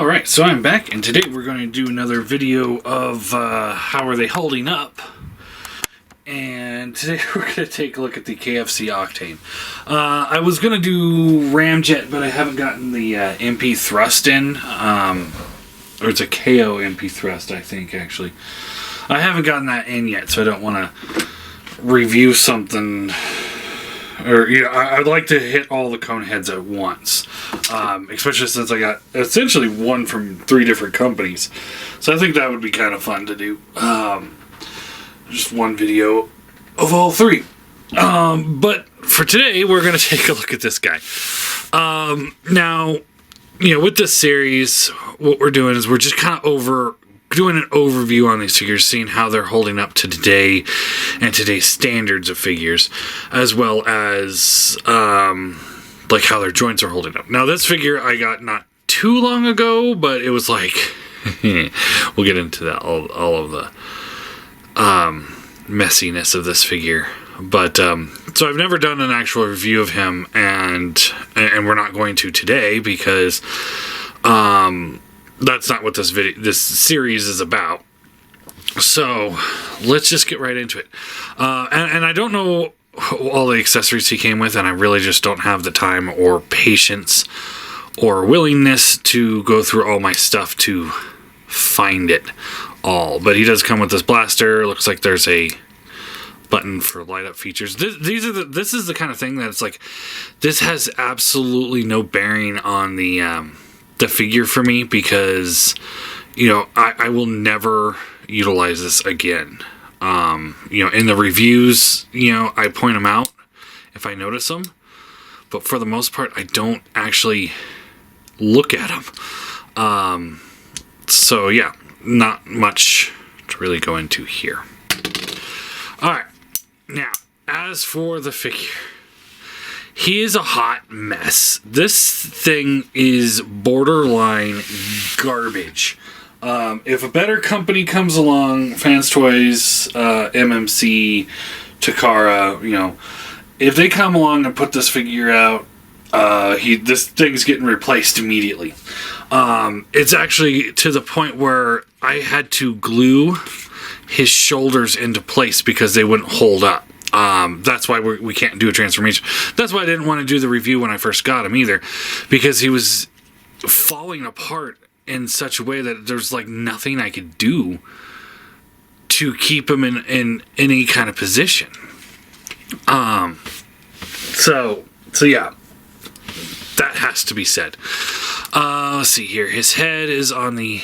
Alright, so I'm back, and today we're going to do another video of how are they holding up. And today we're going to take a look at the KFC Octane. I was going to do Ramjet, but I haven't gotten the MP thrust in. Or it's a KO MP thrust, I think, actually. I haven't gotten that in yet, so I don't want to review something... Or, yeah, I'd like to hit all the cone heads at once. Especially since I got essentially one from 3 different companies. So I think that would be kind of fun to do. Just one video of all 3. But for today, we're going to take a look at this guy. Now, with this series, what we're doing is we're just kind of doing an overview on these figures, seeing how they're holding up to today and today's standards of figures, as well as like how their joints are holding up. Now, this figure I got not too long ago, but it was like we'll get into that all of the messiness of this figure. But so I've never done an actual review of him, and we're not going to today because that's not what this series is about. So let's just get right into it. And I don't know all the accessories he came with, and I really just don't have the time or patience or willingness to go through all my stuff to find it all. But he does come with this blaster. Looks like there's a button for light up features. This is the kind of thing that it's like, this has absolutely no bearing on the figure for me, because I will never utilize this again. In the reviews, I point them out if I notice them, but for the most part I don't actually look at them. So yeah, not much to really go into here. Alright, now as for the figure, he is a hot mess. This thing is borderline garbage. If a better company comes along, Fans Toys, MMC, Takara, if they come along and put this figure out, this thing's getting replaced immediately. It's actually to the point where I had to glue his shoulders into place because they wouldn't hold up. That's why we can't do a transformation. That's why I didn't want to do the review when I first got him either, because he was falling apart in such a way that there's like nothing I could do to keep him in any kind of position. So yeah, that has to be said. Let's see here. His head is on the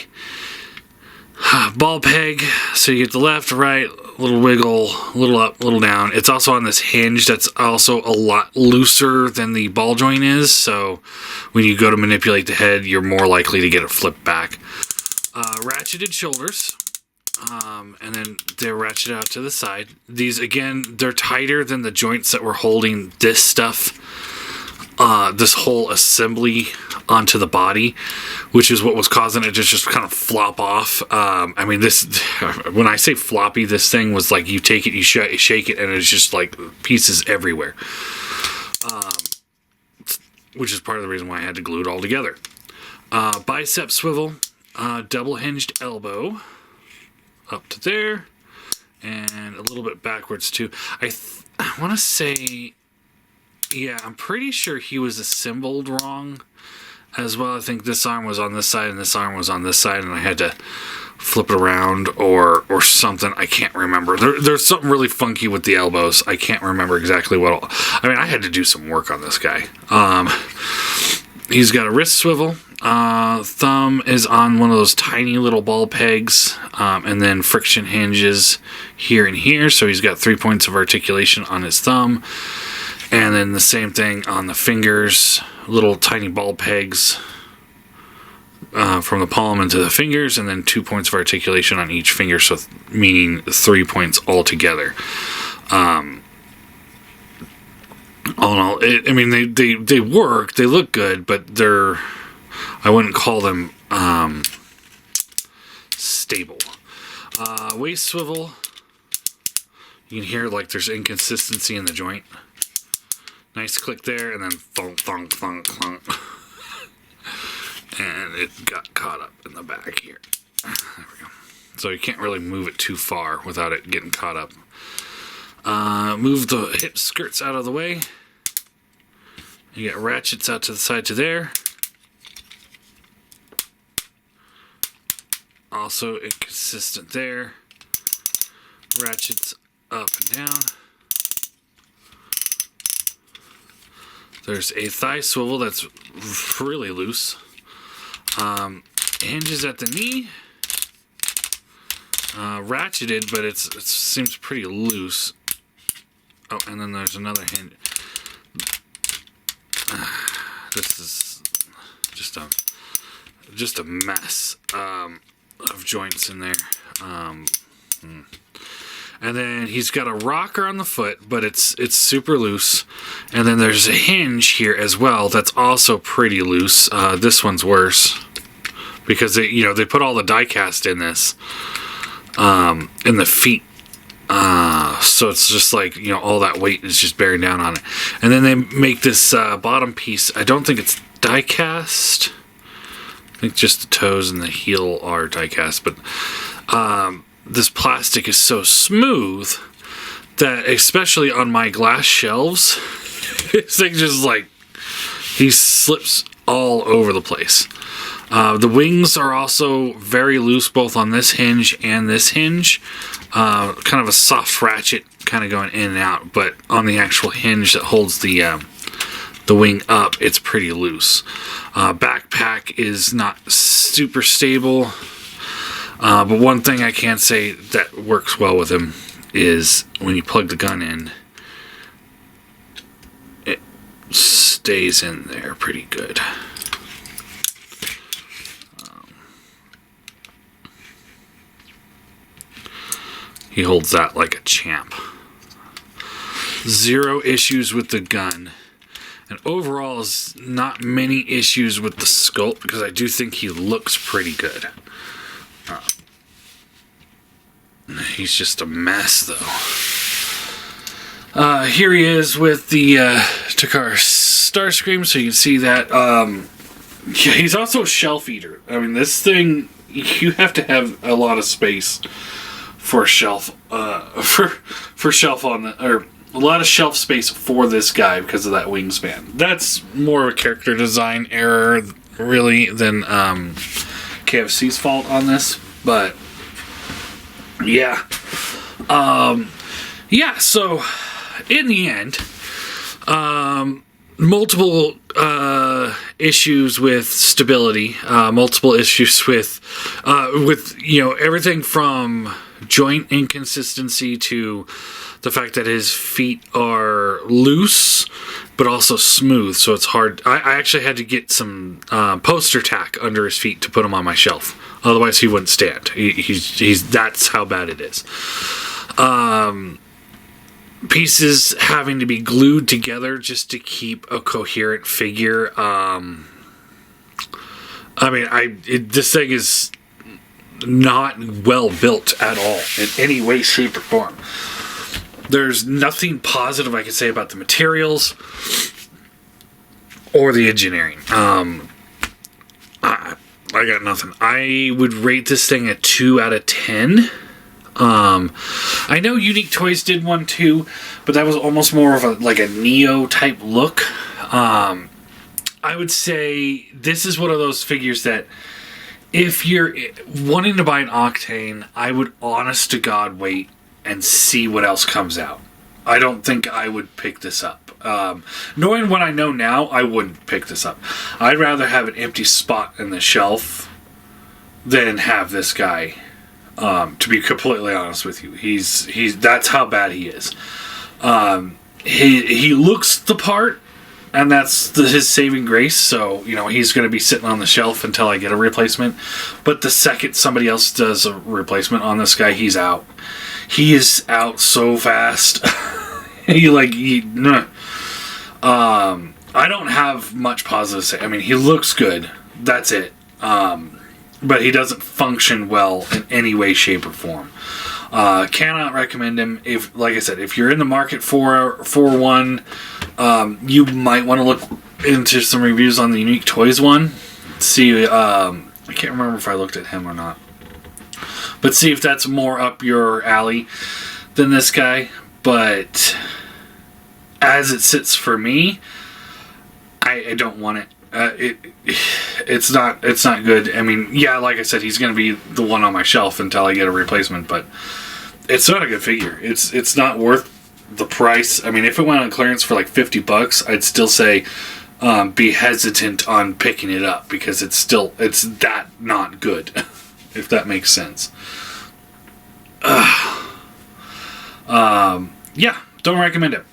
ball peg, so you get the left, right, little wiggle, little up, little down. It's also on this hinge that's also a lot looser than the ball joint is, so when you go to manipulate the head, you're more likely to get it flipped back. Ratcheted shoulders, and then they're ratcheted out to the side. These, again, they're tighter than the joints that were holding this stuff, this whole assembly onto the body, which is what was causing it to just kind of flop off. When I say floppy, this thing was like, you take it, you shake it, and it's just like pieces everywhere. Which is part of the reason why I had to glue it all together. Bicep swivel, double hinged elbow, up to there, and a little bit backwards too. I want to say, yeah, I'm pretty sure he was assembled wrong as well. I think this arm was on this side and this arm was on this side, and I had to flip it around or something. I can't remember. There's something really funky with the elbows. I can't remember exactly what. I had to do some work on this guy. He's got a wrist swivel. Thumb is on one of those tiny little ball pegs, and then friction hinges here and here. So he's got 3 points of articulation on his thumb. And then the same thing on the fingers, little tiny ball pegs from the palm into the fingers, and then 2 points of articulation on each finger, so meaning 3 points altogether. All in all, they work, they look good, but I wouldn't call them stable. Waist swivel, you can hear like there's inconsistency in the joint. Nice click there, and then thunk, thunk, thunk, thunk. And it got caught up in the back here. There we go. So you can't really move it too far without it getting caught up. Move the hip skirts out of the way. You got ratchets out to the side to there. Also inconsistent there. Ratchets up and down. There's a thigh swivel that's really loose. Hinges at the knee. Ratcheted, but it seems pretty loose. Oh, and then there's another hinge. This is just a mess of joints in there. And then he's got a rocker on the foot, but it's super loose. And then there's a hinge here as well that's also pretty loose. This one's worse because they put all the die cast in this in the feet. So it's just like, all that weight is just bearing down on it. And then they make this bottom piece. I don't think it's die cast. I think just the toes and the heel are die cast, but this plastic is so smooth that, especially on my glass shelves, this thing just he slips all over the place. The wings are also very loose, both on this hinge and this hinge. Kind of a soft ratchet, kind of going in and out, but on the actual hinge that holds the wing up, it's pretty loose. Backpack is not super stable. But one thing I can say that works well with him is when you plug the gun in, it stays in there pretty good. He holds that like a champ. Zero issues with the gun. And overall, is not many issues with the sculpt because I do think he looks pretty good. He's just a mess, though. Here he is with the Takara Starscream, so you can see that. Yeah, he's also a shelf eater. I mean, this thing, you have to have a lot of space for a shelf, for shelf on the, or a lot of shelf space for this guy because of that wingspan. That's more of a character design error, really, than KFC's fault on this, but. Yeah. So in the end, multiple issues with stability, multiple issues with everything from joint inconsistency to the fact that his feet are loose but also smooth, so it's hard. I actually had to get some poster tack under his feet to put him on my shelf. Otherwise, he wouldn't stand. He's that's how bad it is. Pieces having to be glued together just to keep a coherent figure. This thing is not well built at all in any way, shape, or form. There's nothing positive I can say about the materials or the engineering. I got nothing. I would rate this thing a 2 out of 10. I know Unique Toys did one too, but that was almost more of a Neo type look. I would say this is one of those figures that if you're wanting to buy an Octane, I would honest to God wait and see what else comes out. I don't think I would pick this up. Knowing what I know now, I wouldn't pick this up. I'd rather have an empty spot in the shelf than have this guy. To be completely honest with you, he's that's how bad he is. He looks the part, and that's his saving grace. So he's going to be sitting on the shelf until I get a replacement. But the second somebody else does a replacement on this guy, he's out. He is out so fast. I don't have much positive to say. I mean, he looks good. That's it. But he doesn't function well in any way, shape, or form. Cannot recommend him. Like I said, if you're in the market for one, you might want to look into some reviews on the Unique Toys one. See, I can't remember if I looked at him or not. But see if that's more up your alley than this guy. But as it sits for me, I don't want it. It's not good. I mean, yeah, like I said, he's going to be the one on my shelf until I get a replacement. But it's not a good figure. It's not worth the price. I mean, if it went on clearance for like $50, I'd still say be hesitant on picking it up because it's that not good. If that makes sense. Yeah, don't recommend it.